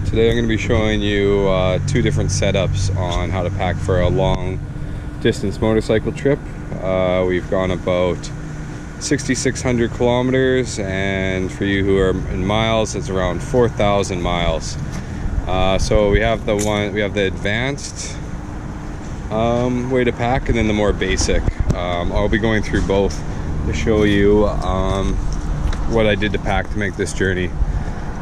Today I'm going to be showing you two different setups on how to pack for a long distance motorcycle trip. We've gone about 6,600 kilometers, and for you who are in miles, it's around 4,000 miles. So we have the advanced way to pack, and then the more basic. I'll be going through both to show you what I did to pack to make this journey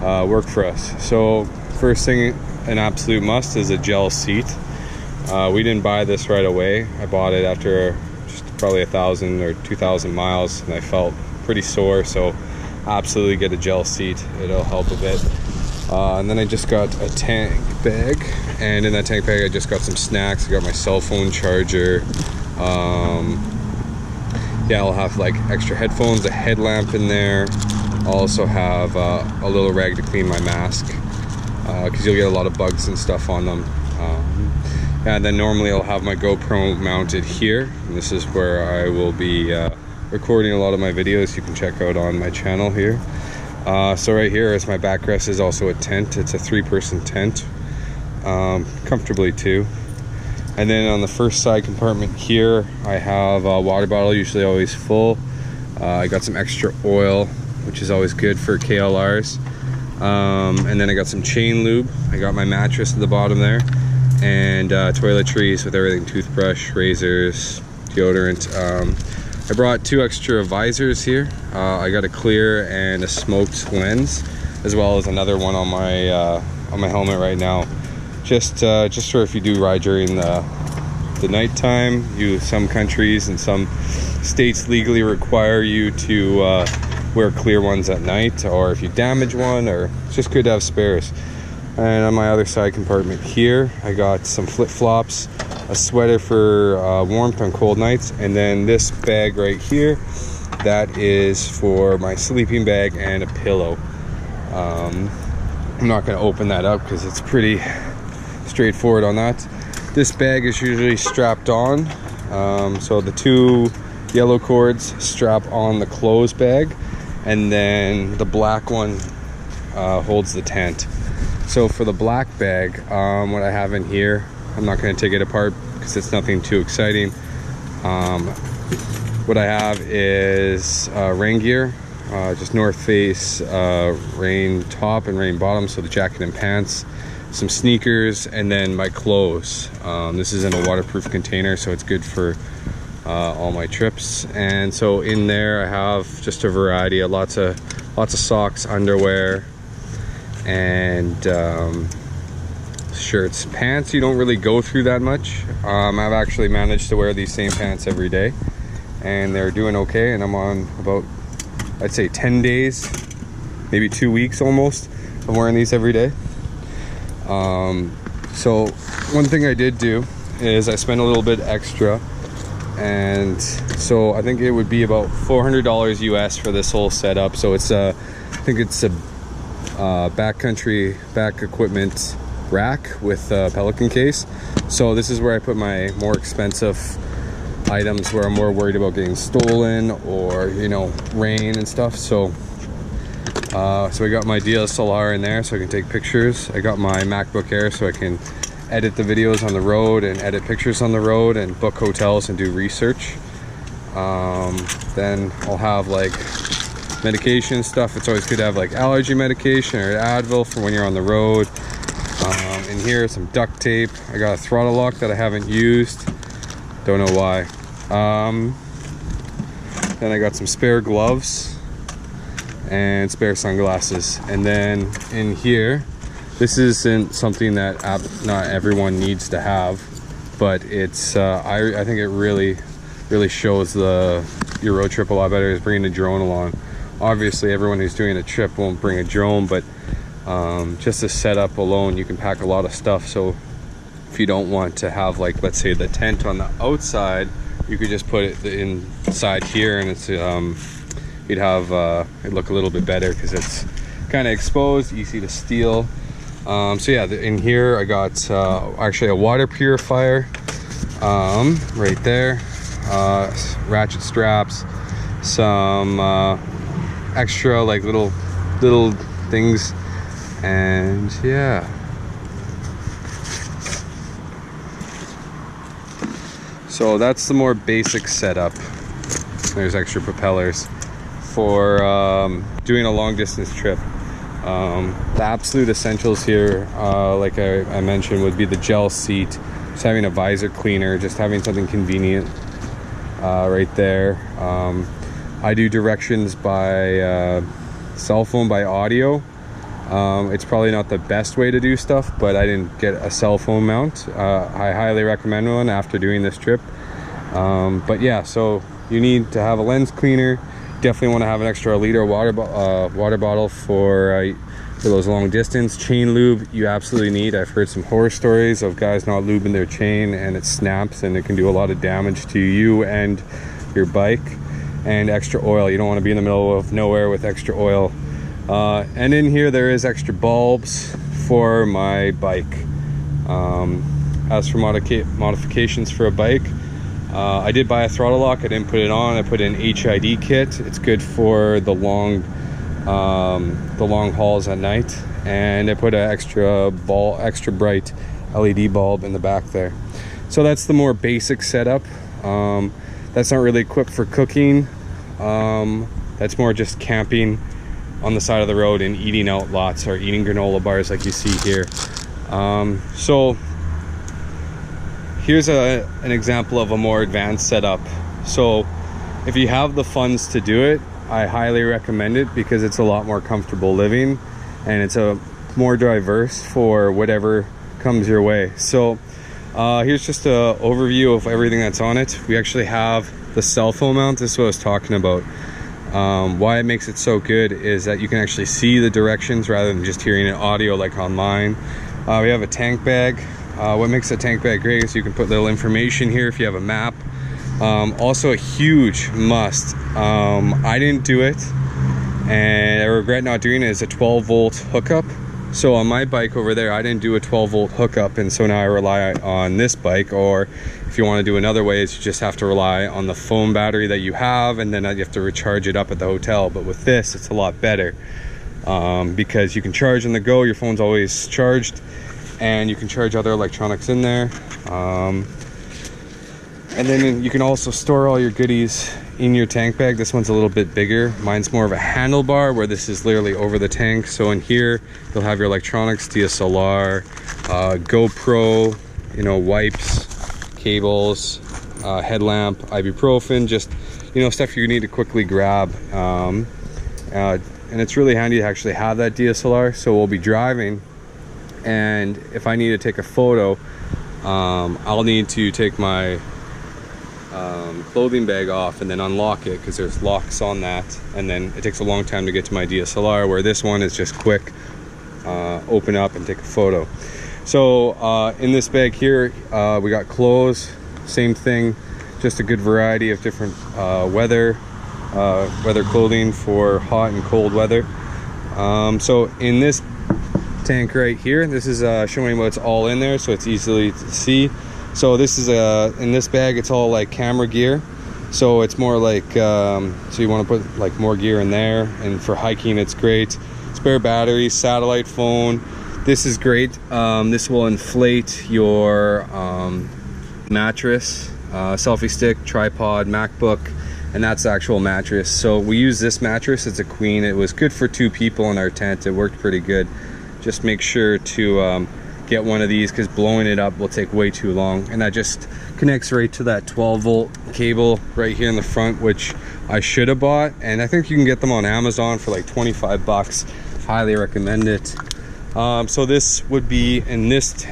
work for us. So first thing, an absolute must, is a gel seat. We didn't buy this right away. I bought it after just probably 1,000 or 2,000 miles, and I felt pretty sore, so absolutely get a gel seat. It'll help a bit. And then I just got a tank bag, and in that tank bag I just got some snacks. I got my cell phone charger. Yeah, I'll have like extra headphones, a headlamp in there. I'll also have a little rag to clean my mask, because you'll get a lot of bugs and stuff on them. And then normally I'll have my GoPro mounted here, and this is where I will be recording a lot of my videos. You can check out on my channel here. So right here is my backrest, is also a tent. It's a 3-person tent, comfortably too. And then on the first side compartment here, I have a water bottle, usually always full. I got some extra oil, which is always good for KLRs. And then I got some chain lube. I got my mattress at the bottom there, and toiletries with everything: toothbrush, razors, deodorant. I brought 2 extra visors here. I got a clear and a smoked lens, as well as another one on my helmet right now. Just for if you do ride during the nighttime. Some countries and some states legally require you to wear clear ones at night, or if you damage one, or it's just good to have spares. And on my other side compartment here, I got some flip-flops, a sweater for warmth on cold nights, and then this bag right here, that is for my sleeping bag and a pillow. I'm not going to open that up because it's pretty straightforward on that. This bag is usually strapped on, so the 2 yellow cords strap on the clothes bag, and then the black one holds the tent. So for the black bag, what I have in here, I'm not going to take it apart because it's nothing too exciting. What I have is rain gear, just North Face rain top and rain bottom, so the jacket and pants, some sneakers, and then my clothes. This is in a waterproof container, so it's good for all my trips. And so in there I have just a variety of lots of socks, underwear, and shirts. Pants you don't really go through that much. I've actually managed to wear these same pants every day, and they're doing okay, and I'm on about, I'd say, 10 days, maybe 2 weeks almost, of wearing these every day. So one thing I did do is I spent a little bit extra, and so I think it would be about $400 US for this whole setup. So it's I think it's a backcountry back equipment rack with a Pelican case. So this is where I put my more expensive items, where I'm more worried about getting stolen or, you know, rain and stuff. So I got my DSLR in there so I can take pictures. I got my MacBook Air so I can edit the videos on the road and edit pictures on the road and book hotels and do research. Then I'll have like medication stuff. It's always good to have like allergy medication or Advil for when you're on the road. In here, some duct tape. I got a throttle lock that I haven't used. Don't know why. Then I got some spare gloves and spare sunglasses. And then in here, this isn't something that not everyone needs to have, but it's I think it really shows your road trip a lot better, is bringing a drone along. Obviously everyone who's doing a trip won't bring a drone, but just the setup alone, you can pack a lot of stuff. So if you don't want to have, like, let's say the tent on the outside, you could just put it inside here, and it's you'd have it look a little bit better because it's kind of exposed, easy to steal. So yeah, in here I got actually a water purifier right there, ratchet straps, some extra like little things And yeah, so that's the more basic setup. There's extra propellers for doing a long distance trip. The absolute essentials here, like I mentioned, would be the gel seat, just having a visor cleaner, just having something convenient right there. I do directions by cell phone, by audio. It's probably not the best way to do stuff, but I didn't get a cell phone mount. I highly recommend one after doing this trip. But yeah, so you need to have a lens cleaner. Definitely want to have an extra liter water bottle for those long distance. Chain lube you absolutely need. I've heard some horror stories of guys not lubing their chain and it snaps and it can do a lot of damage to you and your bike. And extra oil. You don't want to be in the middle of nowhere with extra oil. And in here there is extra bulbs for my bike. As for modifications for a bike, I did buy a throttle lock. I didn't put it on. I put in HID kit. It's good for the long hauls at night. And I put an extra bright LED bulb in the back there. So that's the more basic setup. That's not really equipped for cooking. That's more just camping on the side of the road and eating out lots, or eating granola bars like you see here. So here's an example of a more advanced setup. So if you have the funds to do it, I highly recommend it because it's a lot more comfortable living and it's a more diverse for whatever comes your way. So here's just an overview of everything that's on it. We actually have the cell phone mount. This is what I was talking about. Why it makes it so good is that you can actually see the directions rather than just hearing it audio like online. We have a tank bag. What makes a tank bag great is you can put little information here if you have a map. Also a huge must. I didn't do it and I regret not doing it, is a 12-volt hookup. So on my bike over there, I didn't do a 12-volt hookup, and so now I rely on this bike. Or if you want to do another way, is you just have to rely on the phone battery that you have, and then you have to recharge it up at the hotel. But with this, it's a lot better because you can charge on the go. Your phone's always charged, and you can charge other electronics in there. And then you can also store all your goodies in your tank bag. This one's a little bit bigger. Mine's more of a handlebar, where this is literally over the tank. So in here, you'll have your electronics, DSLR, GoPro, wipes, cables, headlamp, ibuprofen, just, stuff you need to quickly grab. And it's really handy to actually have that DSLR. So we'll be driving, and if I need to take a photo, I'll need to take my clothing bag off and then unlock it, because there's locks on that, and then it takes a long time to get to my DSLR, where this one is just quick, open up and take a photo. So in this bag here, we got clothes, same thing, just a good variety of different weather clothing for hot and cold weather. So in this tank right here, this is showing what's all in there, so it's easily to see. So this is in this bag, it's all like camera gear. So it's more like, so you want to put like more gear in there, and for hiking it's great. Spare batteries, satellite phone. This is great. This will inflate your mattress, selfie stick, tripod, MacBook, and that's the actual mattress. So we use this mattress. It's a queen. It was good for 2 people in our tent. It worked pretty good. Just make sure to get one of these, because blowing it up will take way too long. And that just connects right to that 12-volt cable right here in the front, which I should have bought, and I think you can get them on Amazon for like 25 bucks. Highly recommend it. So this would be in this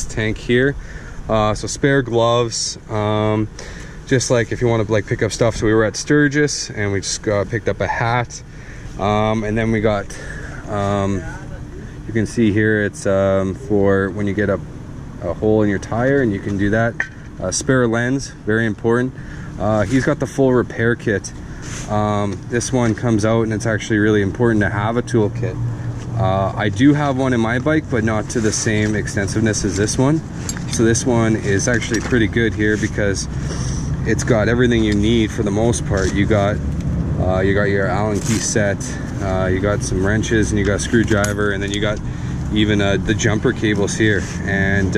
tank here. So spare gloves, just like if you want to like pick up stuff. So we were at Sturgis and we just picked up a hat, and then we got you can see here it's for when you get a hole in your tire, and you can do that. Spare lens, very important. He's got the full repair kit. This one comes out, and it's actually really important to have a toolkit. I do have one in my bike, but not to the same extensiveness as this one. So this one is actually pretty good here, because it's got everything you need for the most part. You got You got your Allen key set, you got some wrenches, and you got a screwdriver, and then you got even the jumper cables here. And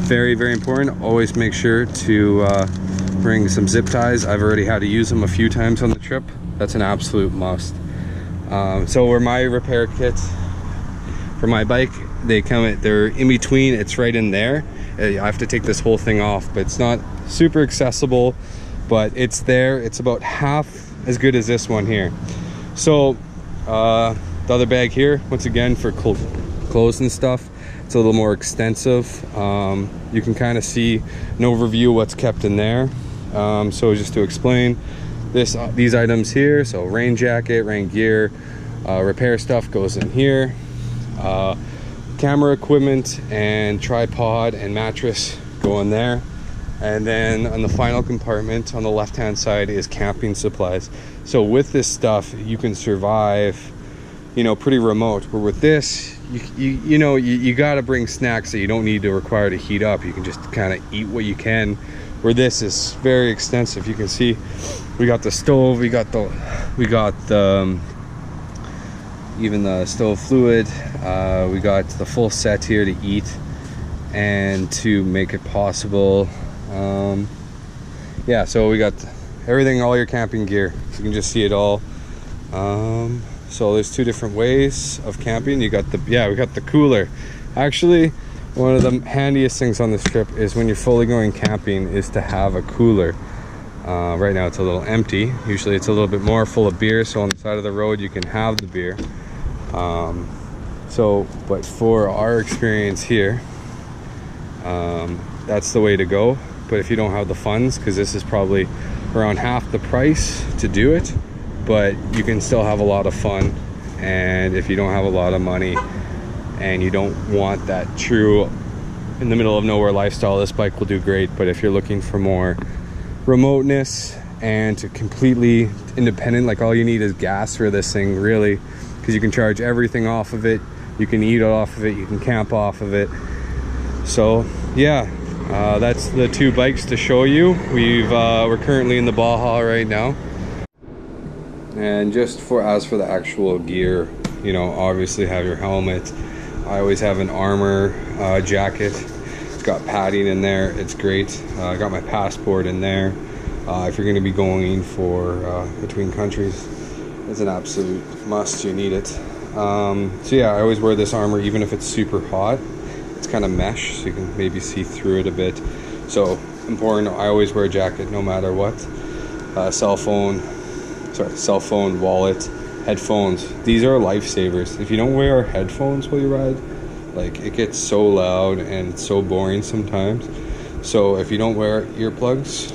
very, very important, always make sure to bring some zip ties. I've already had to use them a few times on the trip. That's an absolute must. So where my repair kits for my bike, they're in between, it's right in there. I have to take this whole thing off, but it's not super accessible, but it's there. It's about half as good as this one here. So the other bag here, once again, for clothes and stuff, it's a little more extensive. You can kind of see an overview of what's kept in there. So just to explain these items here, so rain jacket, rain gear, repair stuff goes in here, camera equipment and tripod and mattress go in there. And then on the final compartment on the left hand side is camping supplies. So with this stuff you can survive, you know, pretty remote. But with this, you got to bring snacks that you don't need to require to heat up. You can just kind of eat what you can. Where this is very extensive. You can see we got the stove, we got the even the stove fluid, we got the full set here to eat and to make it possible. Yeah, so we got everything, all your camping gear. You can just see it all. So there's two different ways of camping. You got we got the cooler. Actually, one of the handiest things on this trip is when you're fully going camping is to have a cooler. Right now it's a little empty. Usually it's a little bit more full of beer, so on the side of the road you can have the beer. But for our experience here, that's the way to go. But if you don't have the funds, because this is probably around half the price to do it, but you can still have a lot of fun. And if you don't have a lot of money and you don't want that true in the middle of nowhere lifestyle, this bike will do great. But if you're looking for more remoteness and to completely independent, like all you need is gas for this thing, really, because you can charge everything off of it, you can eat off of it, you can camp off of it. So yeah, that's the two bikes to show you. We're currently in the Baja right now. And just as for the actual gear, you know, obviously have your helmet. I always have an armor jacket. It's got padding in there, it's great. I got my passport in there. If you're going to be going for between countries, it's an absolute must. You need it. So yeah, I always wear this armor even if it's super hot. It's kind of mesh, so you can maybe see through it a bit. So important, I always wear a jacket no matter what. Cell phone, wallet, headphones. These are lifesavers. If you don't wear headphones while you ride, like, it gets so loud and it's so boring sometimes. So if you don't wear earplugs,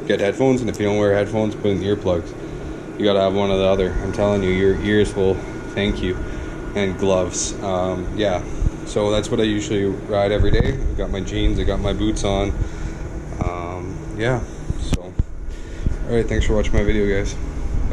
get headphones. And if you don't wear headphones, put in earplugs. You gotta have one or the other. I'm telling you, your ears will thank you. And gloves. Yeah, so that's what I usually ride every day. I got my jeans, I got my boots on. Yeah, so all right, thanks for watching my video, guys.